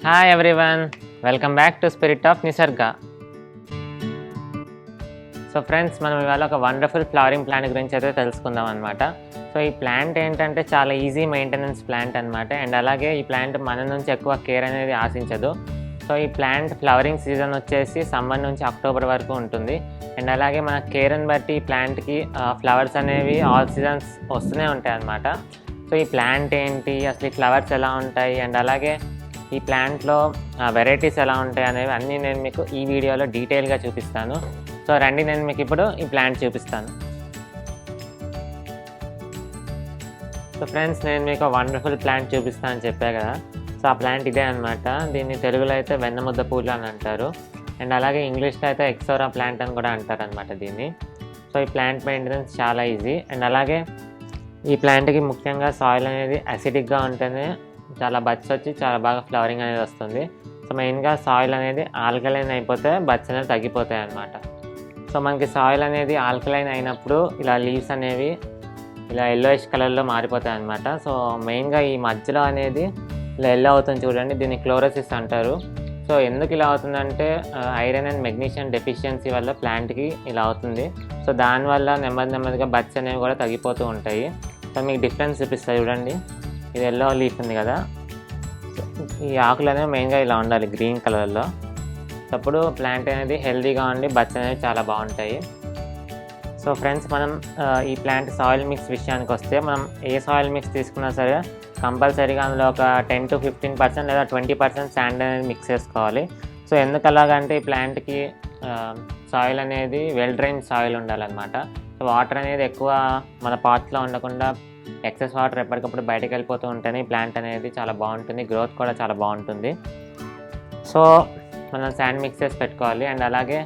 Hi everyone, welcome back to Spirit of Nisargah. So friends, మనం ఇవాళ ఒక wonderful flowering plant గురించి అయితే తెలుసుకుందాం అనమాట. సో ఈ ప్లాంట్ ఏంటంటే చాలా ఈజీ మెయింటెనెన్స్ ప్లాంట్ అనమాట. అండ్ అలాగే ఈ ప్లాంట్ మన నుంచి ఎక్కువ కేర్ అనేది ఆశించదు. సో ఈ ప్లాంట్ ఫ్లవరింగ్ సీజన్ వచ్చేసి సమ్మర్ నుంచి అక్టోబర్ వరకు ఉంటుంది. అండ్ అలాగే మన కేర్ని బట్టి ఈ ప్లాంట్కి ఫ్లవర్స్ అనేవి ఆల్ సీజన్స్ వస్తూనే ఉంటాయి అన్నమాట. సో ఈ ప్లాంట్ ఏంటి, అసలు ఈ ఫ్లవర్స్ ఎలా ఉంటాయి, అండ్ అలాగే ఈ ప్లాంట్లో వెరైటీస్ ఎలా ఉంటాయి అనేవి అన్నీ నేను మీకు ఈ వీడియోలో డీటెయిల్గా చూపిస్తాను. సో రండి, నేను మీకు ఇప్పుడు ఈ ప్లాంట్ చూపిస్తాను. సో ఫ్రెండ్స్, నేను మీకు వండర్ఫుల్ ప్లాంట్ చూపిస్తాను అని చెప్పా కదా. సో ఆ ప్లాంట్ ఇదే అనమాట. దీన్ని తెలుగులో అయితే వెన్నముద్ద పూలు అని అంటారు. అండ్ అలాగే ఇంగ్లీష్లో అయితే ఎక్సోరా ప్లాంట్ అని కూడా అంటారు అనమాట దీన్ని. సో ఈ ప్లాంట్ మెయింటెనెన్స్ చాలా ఈజీ. అండ్ అలాగే ఈ ప్లాంట్కి ముఖ్యంగా సాయిల్ అనేది అసిడిక్గా ఉంటేనే చాలా బడ్స్ వచ్చి చాలా బాగా ఫ్లవరింగ్ అనేది వస్తుంది. సో మెయిన్గా సాయిల్ అనేది ఆల్కలైన్ అయిపోతే బడ్స్ అనేవి తగ్గిపోతాయి అన్నమాట. సో మనకి సాయిల్ అనేది ఆల్కలైన్ అయినప్పుడు ఇలా లీవ్స్ అనేవి ఇలా ఎల్లోయిష్ కలర్లో మారిపోతాయి అన్నమాట. సో మెయిన్గా ఈ మధ్యలో అనేది ఇలా ఎల్లో అవుతుంది చూడండి, దీన్ని క్లోరోసిస్ అంటారు. సో ఎందుకు ఇలా అవుతుందంటే ఐరన్ అండ్ మెగ్నీషియం డెఫిషియన్సీ వల్ల ప్లాంట్కి ఇలా అవుతుంది. సో దానివల్ల నెమ్మదిగా బడ్స్ అనేవి కూడా తగ్గిపోతూ ఉంటాయి. సో మీకు డిఫరెన్స్ చూపిస్తాయి చూడండి. ఇది ఎల్లో లీఫ్ ఉంది కదా, ఈ ఆకులు అనేవి మెయిన్గా ఇలా ఉండాలి గ్రీన్ కలర్లో. అప్పుడు ప్లాంట్ అనేది హెల్తీగా ఉండి బడ్స్ అనేవి చాలా బాగుంటాయి. సో ఫ్రెండ్స్, మనం ఈ ప్లాంట్ సాయిల్ మిక్స్ విషయానికి వస్తే, మనం ఏ సాయిల్ మిక్స్ తీసుకున్నా సరే కంపల్సరీగా అందులో ఒక 10 to 15% లేదా 20% శాండ్ అనేది మిక్స్ చేసుకోవాలి. సో ఎందుకు అలాగంటే ఈ ప్లాంట్కి సాయిల్ అనేది వెల్ డ్రైన్ సాయిల్ ఉండాలన్నమాట. సో వాటర్ అనేది ఎక్కువ మన పాట్స్లో ఉండకుండా ఎక్సెస్ వాటర్ ఎప్పటికప్పుడు బయటకు వెళ్ళిపోతూ ఉంటేనే ఈ ప్లాంట్ అనేది చాలా బాగుంటుంది, గ్రోత్ కూడా చాలా బాగుంటుంది. సో మనం శాండ్ మిక్స్ చేసి పెట్టుకోవాలి. అండ్ అలాగే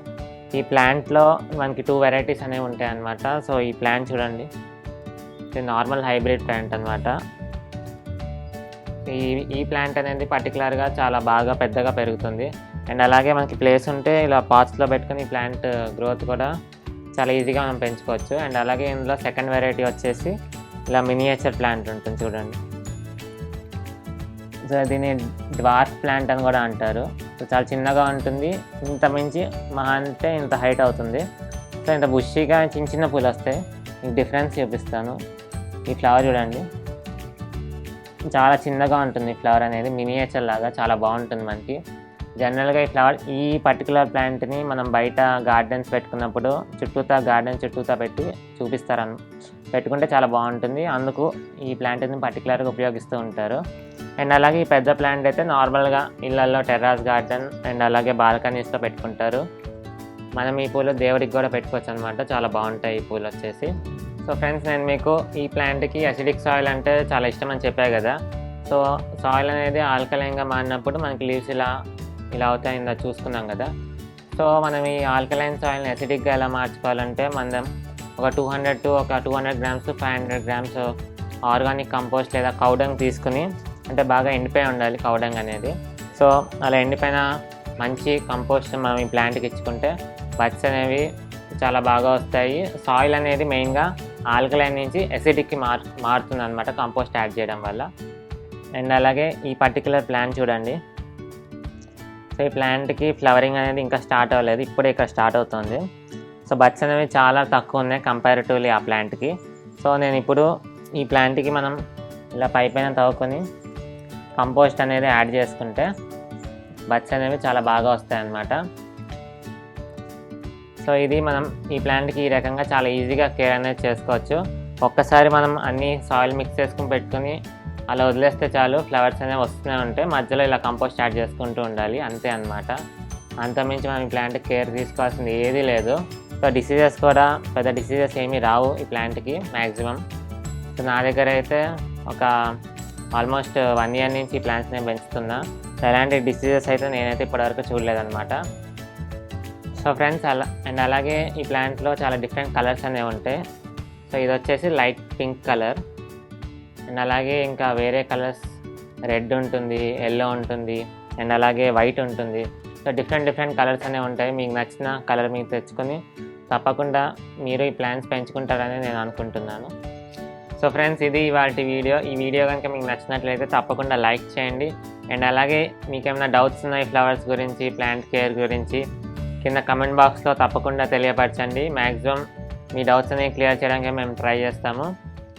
ఈ ప్లాంట్లో మనకి 2 వెరైటీస్ అనేవి ఉంటాయి అన్నమాట. సో ఈ ప్లాంట్ చూడండి, ఇది నార్మల్ హైబ్రిడ్ ప్లాంట్ అనమాట. ఈ ప్లాంట్ అనేది పర్టికులర్గా చాలా బాగా పెద్దగా పెరుగుతుంది. అండ్ అలాగే మనకి ప్లేస్ ఉంటే ఇలా పాట్స్లో పెట్టుకుని ఈ ప్లాంట్ గ్రోత్ కూడా చాలా ఈజీగా మనం పెంచుకోవచ్చు. అండ్ అలాగే ఇందులో సెకండ్ వెరైటీ వచ్చేసి ఇలా మినియేచర్ ప్లాంట్ ఉంటుంది చూడండి. సో దీన్ని డ్వార్ఫ్ ప్లాంట్ అని కూడా అంటారు. సో చాలా చిన్నగా ఉంటుంది, ఇంత మించి మహా అంటే ఇంత హైట్ అవుతుంది. సో ఇంత బుషీగా చిన్న పూలు వస్తాయి. మీకు డిఫరెన్స్ చూపిస్తాను. ఈ ఫ్లవర్ చూడండి, చాలా చిన్నగా ఉంటుంది ఫ్లవర్ అనేది, మినియేచర్ లాగా చాలా బాగుంటుంది మనకి. జనరల్గా ఈ పర్టికులర్ ప్లాంట్ని మనం బయట గార్డెన్స్ పెట్టుకున్నప్పుడు గార్డెన్ చుట్టూతా పెట్టుకుంటే చాలా బాగుంటుంది. అందుకు ఈ ప్లాంట్ని పర్టికులర్గా ఉపయోగిస్తూ ఉంటారు. అండ్ అలాగే ఈ పెద్ద ప్లాంట్ అయితే నార్మల్గా ఇళ్ళల్లో టెర్రాస్ గార్డెన్ అండ్ అలాగే బాల్కనీస్లో పెట్టుకుంటారు. మనం ఈ పూలు దేవుడికి కూడా పెట్టుకోవచ్చు అనమాట, చాలా బాగుంటాయి ఈ పూలు వచ్చేసి. సో ఫ్రెండ్స్, నేను మీకు ఈ ప్లాంట్కి అసిడిక్ సాయిల్ అంటే చాలా ఇష్టం అని చెప్పాను కదా. సో సాయిల్ అనేది ఆల్కలైన్గా మారినప్పుడు మనకి లీవ్స్ ఇలా అవుతాయి చూసుకున్నాం కదా. సో మనం ఈ ఆల్కలైన్ సాయిల్ని అసిడిక్గా ఎలా మార్చుకోవాలంటే, మనం ఒక 200 grams to 500 grams organic compost లేదా కౌడంగ్ తీసుకుని, అంటే బాగా ఎండిపోయి ఉండాలి కౌడంగ్ అనేది. సో అలా ఎండిపోయిన మంచి కంపోస్ట్ మనం ఈ ప్లాంట్కి ఇచ్చుకుంటే బడ్స్ అనేవి చాలా బాగా వస్తాయి. సాయిల్ అనేది మెయిన్గా ఆల్కలైన్ నుంచి అసిడిక్కి మారుతుంది అనమాట కంపోస్ట్ యాడ్ చేయడం వల్ల. అండ్ అలాగే ఈ పర్టికులర్ ప్లాంట్ చూడండి. సో ఈ ప్లాంట్కి ఫ్లవరింగ్ అనేది ఇంకా స్టార్ట్ అవ్వలేదు, ఇప్పుడే ఇక్కడ స్టార్ట్ అవుతుంది. సో బడ్స్ అనేవి చాలా తక్కువ ఉన్నాయి కంపారిటివ్లీ ఆ ప్లాంట్కి. సో నేను ఇప్పుడు ఈ ప్లాంట్కి మనం ఇలా పైన తవ్వుకొని కంపోస్ట్ అనేది యాడ్ చేసుకుంటే బడ్స్ అనేవి చాలా బాగా వస్తాయి అన్నమాట. సో ఇది మనం ఈ ప్లాంట్కి ఈ రకంగా చాలా ఈజీగా కేర్ అనేది చేసుకోవచ్చు. ఒక్కసారి మనం అన్ని సాయిల్ మిక్స్ చేసుకుని పెట్టుకుని అలా వదిలేస్తే చాలు, ఫ్లవర్స్ అనేవి వస్తూనే ఉంటాయి. మధ్యలో ఇలా కంపోస్ట్ యాడ్ చేసుకుంటూ ఉండాలి, అంతే అన్నమాట. అంతమించి మనం ఈ ప్లాంట్ కేర్ తీసుకోవాల్సింది ఏదీ లేదు. సో డిసీజెస్ కూడా పెద్ద డిసీజెస్ ఏమీ రావు ఈ ప్లాంట్కి మ్యాక్సిమం. సో నా దగ్గర అయితే ఒక ఆల్మోస్ట్ 1 year నుంచి ఈ ప్లాంట్స్ నేను పెంచుతున్నా. సో ఎలాంటి డిసీజెస్ అయితే నేనైతే ఇప్పటివరకు చూడలేదన్నమాట. సో ఫ్రెండ్స్, అలాగే ఈ ప్లాంట్లో చాలా డిఫరెంట్ కలర్స్ అనేవి ఉంటాయి. సో ఇది వచ్చేసి లైట్ పింక్ కలర్. అండ్ అలాగే ఇంకా వేరే కలర్స్ రెడ్ ఉంటుంది, ఎల్లో ఉంటుంది, అండ్ అలాగే వైట్ ఉంటుంది. సో డిఫరెంట్ కలర్స్ అనేవి ఉంటాయి. మీకు నచ్చిన కలర్ మీకు తెచ్చుకొని తప్పకుండా మీరు ఈ ప్లాంట్స్ పెంచుకుంటారని నేను అనుకుంటున్నాను. సో ఫ్రెండ్స్, ఇది ఇవాల్టి వీడియో. ఈ వీడియో కనుక మీకు నచ్చినట్లయితే తప్పకుండా లైక్ చేయండి, అండ్ అలాగే మీకు ఏమైనా డౌట్స్ ఉన్నాయి ఫ్లవర్స్ గురించి, ప్లాంట్ కేర్ గురించి కింద కమెంట్ బాక్స్లో తప్పకుండా తెలియపరచండి. మ్యాక్సిమం మీ డౌట్స్ అనేవి క్లియర్ చేయడానికి మేము ట్రై చేస్తాము.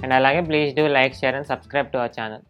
అండ్ అలాగే please do like, share and subscribe to our channel.